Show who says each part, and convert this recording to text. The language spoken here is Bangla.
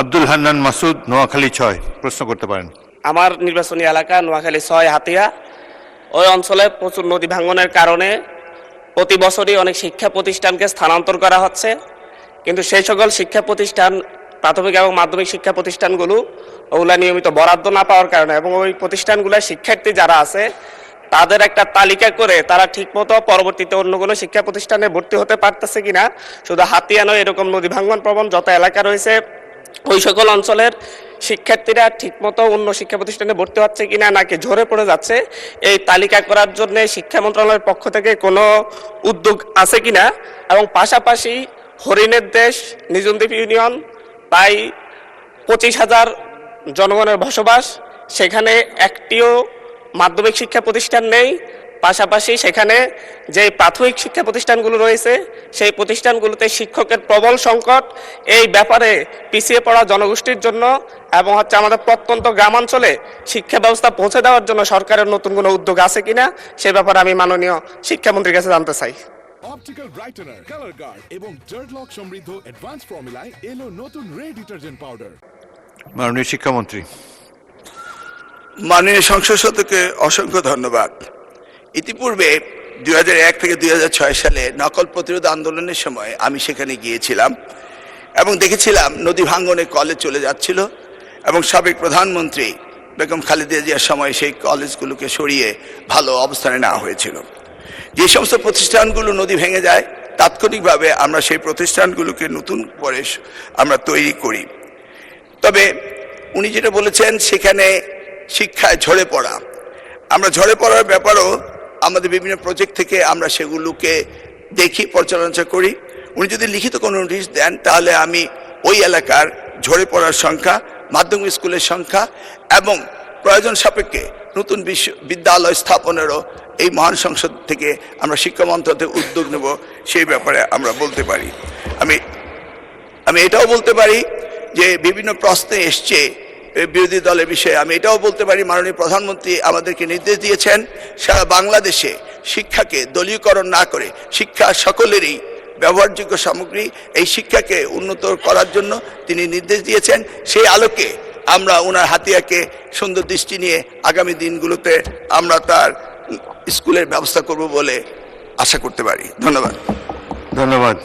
Speaker 1: আব্দুল হান্নান মাসুদ, নোয়াখালী 6, প্রশ্ন করতে পারেন।
Speaker 2: আমার নির্বাচনী এলাকা নোয়াখালী 6 হাতিয়া। ওই অঞ্চলে প্রচুর নদী ভাঙনের কারণে প্রতি বছরই অনেক শিক্ষা প্রতিষ্ঠানকে স্থানান্তর করা হচ্ছে, কিন্তু সেই সকল শিক্ষা প্রতিষ্ঠান, প্রাথমিক এবং মাধ্যমিক শিক্ষা প্রতিষ্ঠানগুলো ওগুলা নিয়মিত বরাদ্দ না পাওয়ার কারণে এবং ওই প্রতিষ্ঠানগুলোর শিক্ষার্থী যারা আছে তাদের একটা তালিকা করে তারা ঠিকমতো পরবর্তীতে অন্য কোনো শিক্ষা প্রতিষ্ঠানে ভর্তি হতে পারতেছে কিনা, শুধু হাতিয়া নয়, এরকম নদী ভাঙন প্রবণ যত এলাকা রয়েছে ওই সকল অঞ্চলের শিক্ষার্থীরা ঠিকমতো অন্য শিক্ষা প্রতিষ্ঠানে ভর্তি হচ্ছে কিনা নাকি ঝরে পড়ে যাচ্ছে, এই তালিকা করার জন্য শিক্ষা মন্ত্রণালয়ের পক্ষ থেকে কোনো উদ্যোগ আছে কিনা। এবং পাশাপাশি হরিণের দেশ নিজনদ্বীপ ইউনিয়ন প্রায় 25,000 জনগণের বসবাস, সেখানে একটিও মাধ্যমিক শিক্ষা প্রতিষ্ঠান নেই। পাশাপাশি সেখানে যে প্রাথমিক শিক্ষা প্রতিষ্ঠানগুলো রয়েছে সেই প্রতিষ্ঠানগুলোতে শিক্ষকের প্রবল সংকট। এই ব্যাপারে পিছিয়ে পড়া জনগোষ্ঠীর জন্য এবং আমাদের প্রত্যন্ত গ্রামাঞ্চলে শিক্ষা ব্যবস্থা পৌঁছে দেওয়ার জন্য সরকারের নতুন কোনো উদ্যোগ আছে কিনা সে ব্যাপারে আমি মাননীয় শিক্ষামন্ত্রীর কাছে জানতে চাই।
Speaker 3: অপটিক্যাল ব্রাইটেনার, কালার গার্ড এবং ডার্ট লক সমৃদ্ধ অ্যাডভান্স ফর্মুলায় এলো নতুন রে ডিটারজেন্ট পাউডার।
Speaker 1: মাননীয় শিক্ষামন্ত্রী।
Speaker 4: মাননীয় সংসদ সদস্যকে অসংখ্য ধন্যবাদ। ইতিপূর্বে 2001 থেকে 2006 সালে নকল প্রতিরোধ আন্দোলনের সময় আমি সেখানে গিয়েছিলাম এবং দেখেছিলাম নদী ভাঙ্গনে কলেজ চলে যাচ্ছিল এবং সাবেক প্রধানমন্ত্রী বেগম খালেদা জিয়ার সময় সেই কলেজগুলোকে সরিয়ে ভালো অবস্থানে নেওয়া হয়েছিল। যে সমস্ত প্রতিষ্ঠানগুলো নদী ভেঙে যায় তাৎক্ষণিকভাবে আমরা সেই প্রতিষ্ঠানগুলোকে নতুন করে আমরা তৈরি করি। তবে উনি যেটা বলেছেন সেখানে শিক্ষায় ঝরে পড়া, আমরা ঝরে পড়ার ব্যাপারও আমাদের বিভিন্ন প্রজেক্ট থেকে আমরা সেগুলোকে দেখি, পর্যালোচনা করি। উনি যদি লিখিত কোনো নোটিশ দেন তাহলে আমি ওই এলাকার ঝরে পড়ার সংখ্যা, মাধ্যমিক স্কুলের সংখ্যা এবং প্রয়োজন সাপেক্ষে নতুন বিদ্যালয় স্থাপনেরও এই মহান সংসদ থেকে আমরা শিক্ষা মন্ত্রণালয় উদ্যোগ নেব, সেই ব্যাপারে আমরা বলতে পারি। আমি এটাও বলতে পারি যে বিভিন্ন প্রশ্নে এসছে বিরোধী দলের বিষয়ে, আমি এটাও বলতে পারি মাননীয় প্রধানমন্ত্রী আমাদেরকে নির্দেশ দিয়েছেন সারা বাংলাদেশে শিক্ষাকে দলীয়করণ না করে শিক্ষা সকলেরই ব্যবহারযোগ্য সামগ্রী, এই শিক্ষাকে উন্নত করার জন্য তিনি নির্দেশ দিয়েছেন। সেই আলোকে আমরা ওনার হাতিয়াকে সুন্দর দৃষ্টি নিয়ে আগামী দিনগুলোতে আমরা তার স্কুলের ব্যবস্থা করব বলে আশা করতে পারি। ধন্যবাদ।
Speaker 1: ধন্যবাদ।